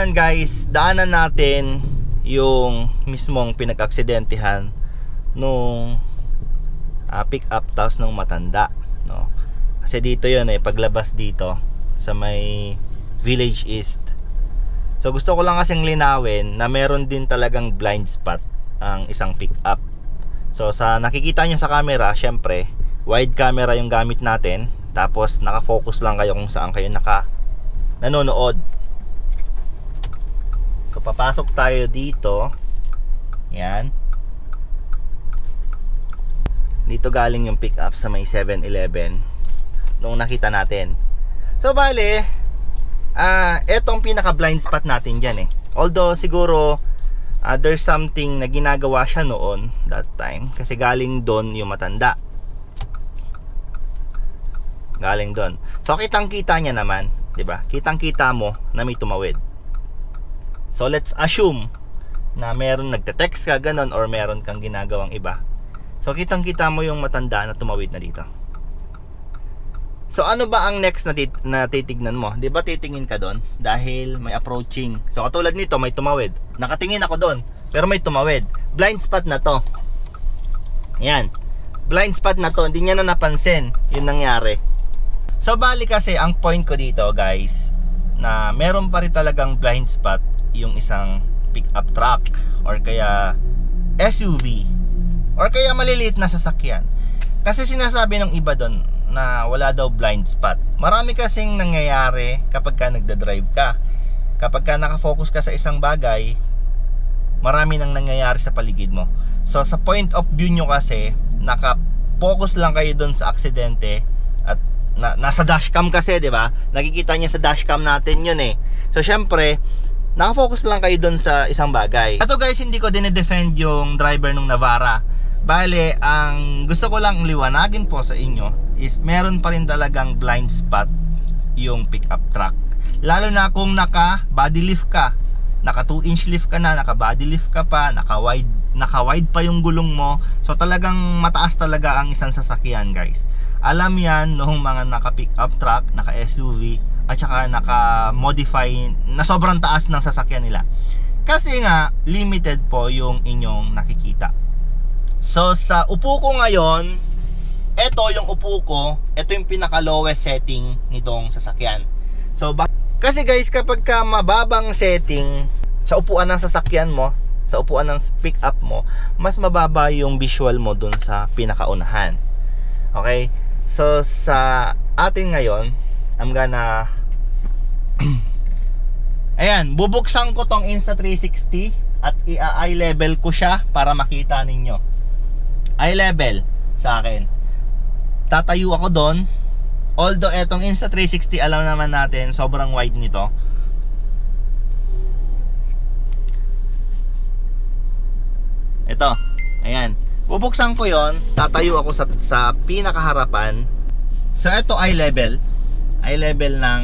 Ayan guys, daanan natin yung mismong pinag-aksidentihan nung pick up tapos nung matanda, no? Kasi dito yun paglabas dito sa may Village East. So gusto ko lang kasing linawin na meron din talagang blind spot ang isang pick up. So sa nakikita nyo sa camera, syempre wide camera yung gamit natin, tapos nakafocus lang kayo kung saan kayo nanonood. So papasok tayo dito. Yan. Dito galing yung pick up sa may 7-Eleven nung nakita natin. So bale, etong pinaka blind spot natin dyan Although siguro there's something na ginagawa siya noon that time, kasi galing doon yung matanda. Galing doon. So kitang-kita niya naman, 'di ba? Kitang-kita mo na may tumawid. So let's assume na meron nagte-text ka ganon or meron kang ginagawang iba. So kitang-kita mo yung matanda na tumawid na dito. So ano ba ang next na titignan mo? 'Di ba titingin ka doon dahil may approaching. So katulad nito, may tumawid. Nakatingin ako doon, pero may tumawid. Blind spot na 'to. Yan. Blind spot na 'to, hindi niya na napansin yung nangyari. So bali kasi ang point ko dito, guys, na meron pa rin talagang blind spot yung isang pick-up truck or kaya SUV or kaya maliliit na sasakyan. Kasi sinasabi ng iba doon na wala daw blind spot. Marami kasing nangyayari kapag ka nagda-drive ka. Kapag ka nakafocus ka sa isang bagay, marami nang nangyayari sa paligid mo. So sa point of view nyo kasi, nakafocus lang kayo doon sa aksidente at nasa dashcam kasi, 'di ba? Nakikita niyo sa dashcam natin 'yun So syempre, nakafocus lang kayo doon sa isang bagay. Ito guys, hindi ko dinedefend yung driver nung Navara. Bale, ang gusto ko lang liwanagin po sa inyo is meron pa rin talagang blind spot yung pickup truck. Lalo na kung naka body lift ka, naka 2-inch lift ka na, naka body lift ka pa, naka wide pa yung gulong mo. So talagang mataas talaga ang isang sasakyan, guys. Alam yan noong mga naka pickup truck, naka SUV at saka naka modify na sobrang taas ng sasakyan nila. Kasi nga limited po yung inyong nakikita. So sa upo ko ngayon, ito yung upo ko, ito yung pinaka lowest setting nitong sasakyan. So kasi guys, kapag ka mababang setting sa upuan ng sasakyan mo, sa upuan ng pick up mo, mas mababa yung visual mo dun sa pinakaunahan. Okay? So sa atin ngayon, I'm gonna ayan, bubuksan ko tong Insta360 at i-eye level ko siya para makita ninyo. Eye level sa akin. Tatayo ako doon. Although etong Insta360, alam naman natin sobrang wide nito. Ito, ayan. Bubuksan ko yon, tatayo ako sa pinakaharapan. So ito eye level ng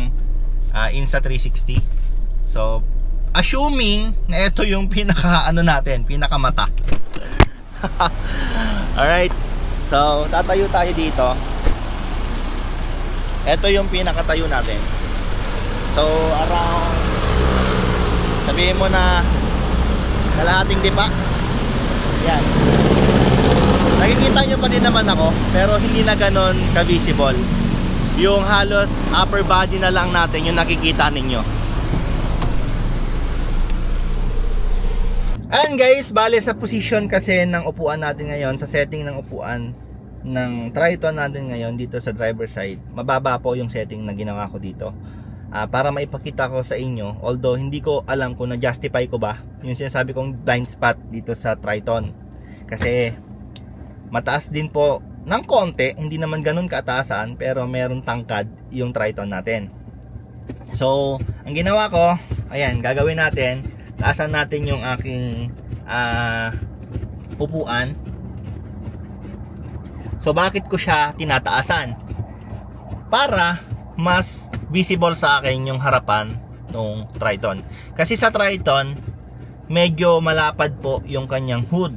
Insta360. So assuming na ito yung pinaka pinakamata. Alright. So tatayo tayo dito. Ito yung pinakatayo natin. So around, sabihin mo na kalahating dipa. Yan. Nakikita nyo pa din naman ako, pero hindi na ganon ka-visible. Yung halos upper body na lang natin yung nakikita ninyo. Ayan guys, bale sa position kasi ng upuan natin ngayon, sa setting ng upuan ng Triton natin ngayon dito sa driver side, mababa po yung setting na ginawa ko dito. Para maipakita ko sa inyo, although hindi ko alam kung na-justify ko ba yung sinasabi kong blind spot dito sa Triton. Kasi mataas din po ng konti, hindi naman ganun kataasan, pero meron tangkad yung Triton natin. So ang ginawa ko, ayan, gagawin natin, taasan natin yung aking upuan. So bakit ko siya tinataasan? Para mas visible sa akin yung harapan ng Triton. Kasi sa Triton, medyo malapad po yung kanyang hood.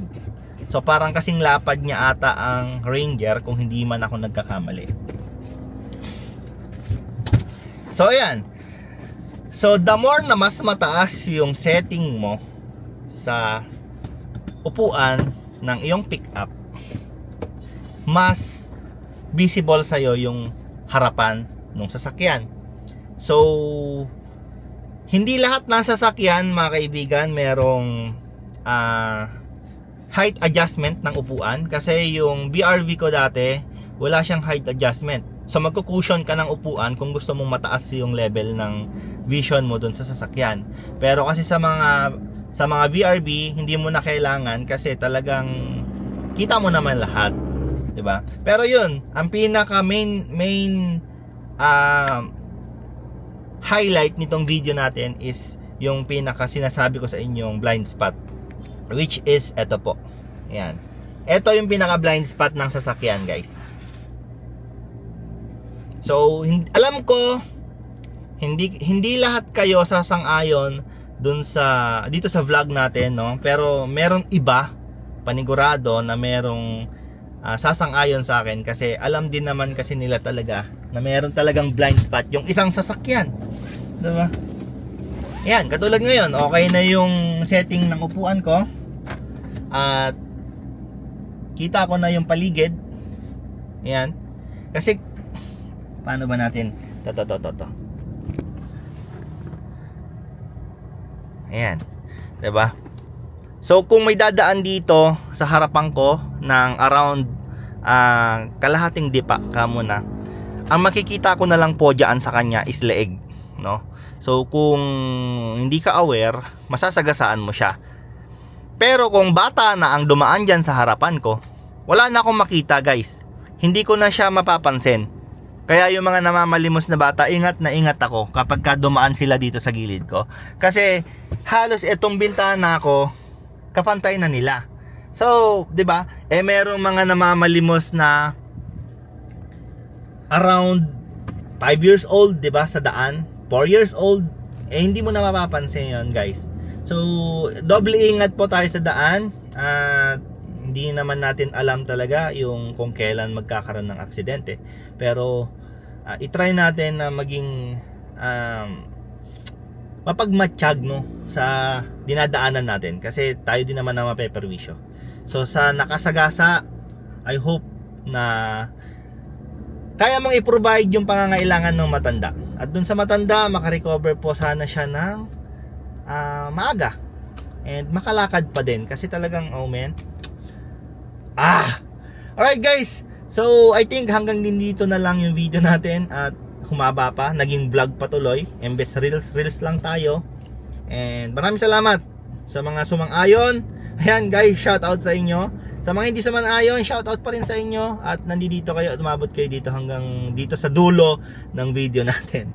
So parang kasing lapad niya ata ang Ranger, kung hindi man ako nagkakamali. So ayan. So the more na mas mataas yung setting mo sa upuan ng iyong pickup, mas visible sa'yo yung harapan ng sasakyan. So hindi lahat ng sasakyan, mga kaibigan, merong height adjustment ng upuan. Kasi yung BRV ko dati, wala siyang height adjustment. So magkukusyon ka ng upuan kung gusto mong mataas yung level ng vision mo dun sa sasakyan. Pero kasi sa mga VRV, hindi mo na kailangan kasi talagang kita mo naman lahat, 'di ba? Pero yun, ang pinaka main highlight nitong video natin is yung pinaka sinasabi ko sa inyong blind spot, which is ito po. Ayan. Ito yung pinaka blind spot ng sasakyan, guys. So, alam ko hindi lahat kayo sasang-ayon dun dito sa vlog natin, no? Pero merong iba panigurado na merong sasang-ayon sa akin kasi alam din naman kasi nila talaga na meron talagang blind spot yung isang sasakyan. Diba? Ayan, katulad ngayon, okay na yung setting ng upuan ko. At kita ko na yung paligid. Ayan. Kasi paano ba natin to. Ayan. Diba? So kung may dadaan dito sa harapan ko ng around kalahating dipa ka muna, ang makikita ko na lang po dyan sa kanya is leeg, no? So kung hindi ka aware, masasagasaan mo siya. Pero kung bata na ang dumaan dyan sa harapan ko, wala na akong makita, guys. Hindi ko na siya mapapansin. Kaya yung mga namamalimos na bata, ingat na ingat ako kapag dumaan sila dito sa gilid ko. Kasi halos itong bintana ko, kapantay na nila. So, 'di ba? Merong mga namamalimos na around 5 years old, 'di ba, sa daan, 4 years old, hindi mo na mapapansin 'yon, guys. So, doble ingat po tayo sa daan at hindi naman natin alam talaga yung kung kailan magkakaroon ng aksidente. Pero i-try natin na maging mapagmatsyag, no, sa dinadaanan natin kasi tayo din naman na mapeperwisyo. So sa nakasagasa, I hope na kaya mong i-provide yung pangangailangan ng matanda. At dun sa matanda, makarecover po sana siya ng maaga and makalakad pa din kasi talagang alright, guys. So I think hanggang din dito na lang yung video natin at humaba pa, naging vlog patuloy, imbes reels lang tayo. And maraming salamat sa mga sumang-ayon. Ayan, guys, shout out sa inyo. Sa mga hindi sumang-ayon, shout out pa rin sa inyo. At nandito kayo at umabot kayo dito hanggang dito sa dulo ng video natin.